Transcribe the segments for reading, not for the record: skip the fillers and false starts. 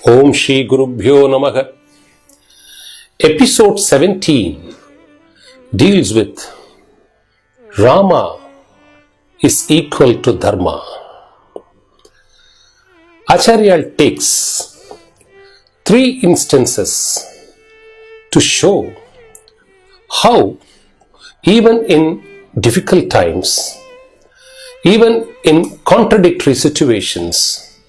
Om Shri Gurubhyo Namaha. Episode 17 deals with Rama is equal to Dharma. Acharya takes 3 instances to show how even in difficult times, even in contradictory situations,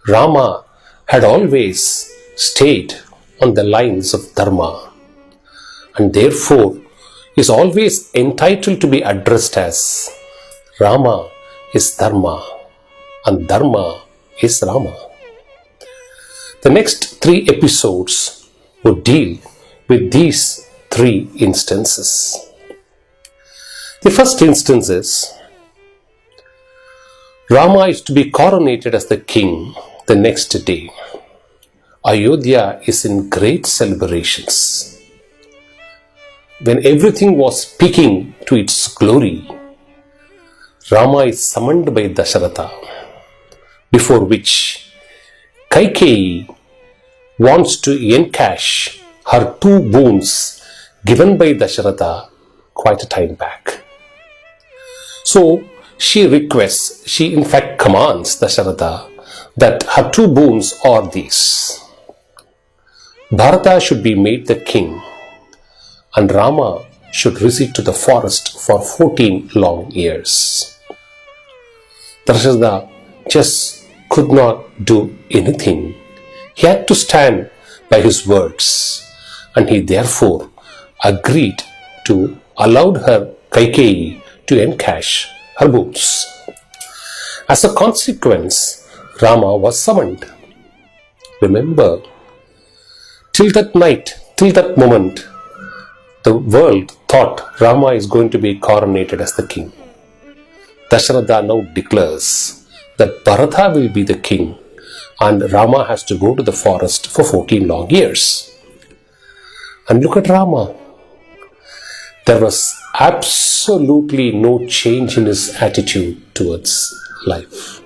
Rama had always stayed on the lines of Dharma and therefore is always entitled to be addressed as Rama is Dharma and Dharma is Rama. The next 3 episodes would deal with these 3 instances. The first instance is Rama is to be coronated as the king the next day. Ayodhya is in great celebrations. When everything was peaking to its glory, Rama is summoned by Dasharatha, before which Kaikeyi wants to encash her 2 boons given by Dasharatha quite a time back. So she in fact commands Dasharatha that her 2 boons are these. Bharata should be made the king and Rama should visit to the forest for 14 long years. Dasharatha just could not do anything. He had to stand by his words and he therefore agreed to allow her Kaikeyi to encash her boons. As a consequence, Rama was summoned. Remember, till that moment, the world thought Rama is going to be coronated as the king. Dasharatha now declares that Bharata will be the king and Rama has to go to the forest for 14 long years. And look at Rama. There was absolutely no change in his attitude towards life.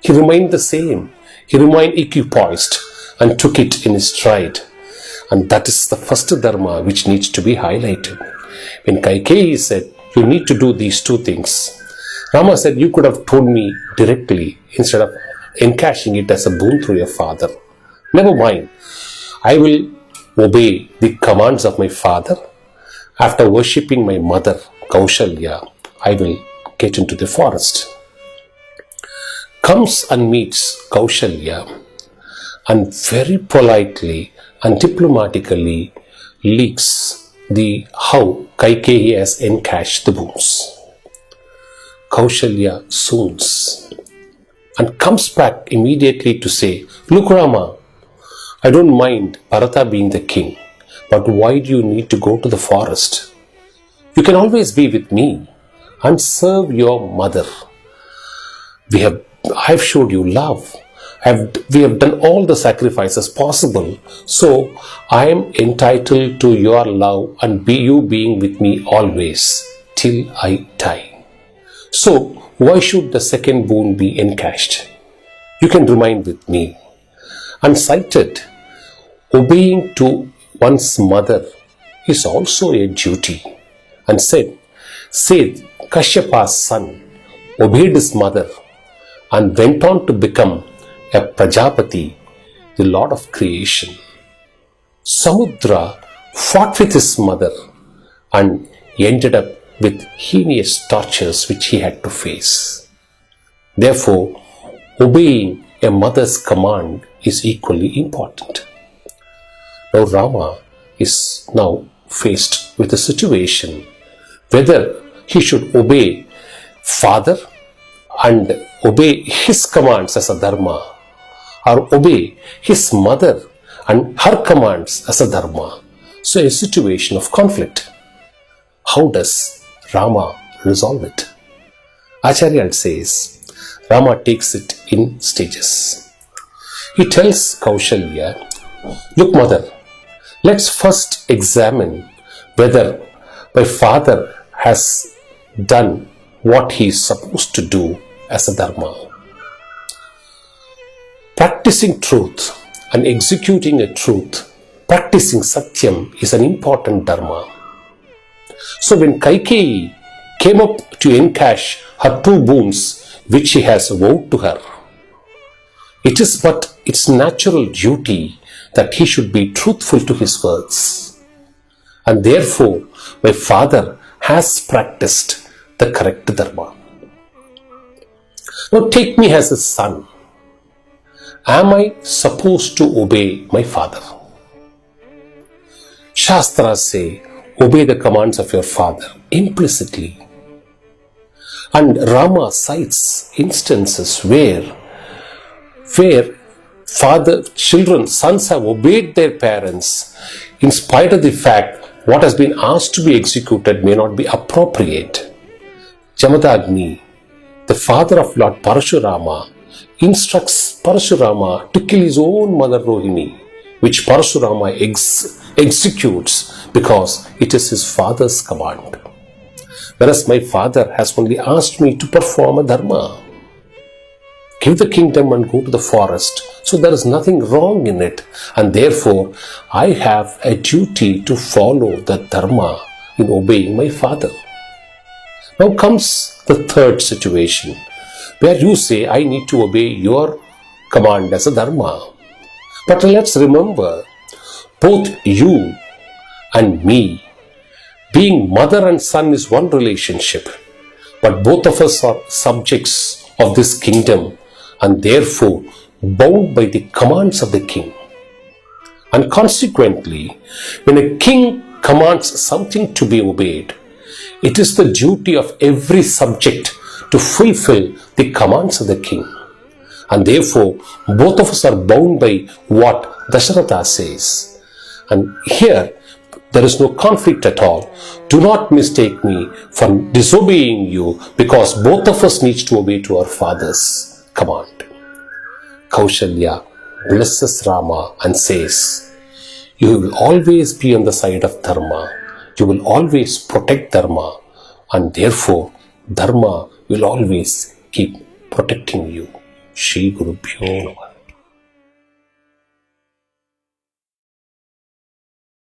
He remained the same. He remained equipoised and took it in his stride. And that is the first dharma which needs to be highlighted. When Kaikeyi said, you need to do these 2 things, Rama said, you could have told me directly instead of encashing it as a boon through your father. Never mind. I will obey the commands of my father. After worshipping my mother, Kaushalya, I will get into the forest. Comes and meets Kaushalya and very politely and diplomatically leaks how Kaikeyi has encashed the boons. Kaushalya swoons and comes back immediately to say, look Rama, I don't mind Bharata being the king, but why do you need to go to the forest? You can always be with me and serve your mother. I've showed you love. We have done all the sacrifices possible. So I am entitled to your love and you being with me always till I die. So why should the second boon be encashed? You can remain with me. And cited, obeying to one's mother is also a duty. And said Kashyapa's son obeyed his mother and went on to become a Prajapati, the Lord of creation. Samudra fought with his mother and ended up with heinous tortures which he had to face. Therefore, obeying a mother's command is equally important. Now Rama is now faced with a situation whether he should obey father and obey his commands as a dharma or obey his mother and her commands as a dharma. So a situation of conflict. How does Rama resolve it? Acharya says Rama takes it in stages. He tells Kaushalya, look mother, let's first examine whether my father has done what he is supposed to do as a dharma. Practicing truth and executing a truth, practicing Satyam is an important Dharma. So when Kaikeyi came up to encash her 2 boons which she has vowed to her, it is but its natural duty that he should be truthful to his words. And therefore, my father has practiced the correct Dharma. Now take me as a son. Am I supposed to obey my father? Shastras say, obey the commands of your father implicitly. And Rama cites instances where sons have obeyed their parents in spite of the fact what has been asked to be executed may not be appropriate. Jamadagni, the father of Lord Parashurama, instructs Parashurama to kill his own mother Rohini, which Parashurama executes because it is his father's command. Whereas my father has only asked me to perform a dharma. Give the kingdom and go to the forest. So there is nothing wrong in it. And therefore, I have a duty to follow the dharma in obeying my father. Now comes the third situation, where you say, I need to obey your command as a dharma. But let's remember, both you and me, being mother and son is one relationship, but both of us are subjects of this kingdom and therefore bound by the commands of the king. And consequently, when a king commands something to be obeyed, it is the duty of every subject to fulfill the commands of the king. And therefore, both of us are bound by what Dasharatha says. And here, there is no conflict at all. Do not mistake me for disobeying you, because both of us need to obey to our father's command. Kaushalya blesses Rama and says, you will always be on the side of Dharma. You will always protect Dharma, and therefore Dharma will always keep protecting you. Shri Gurubhyo Namah.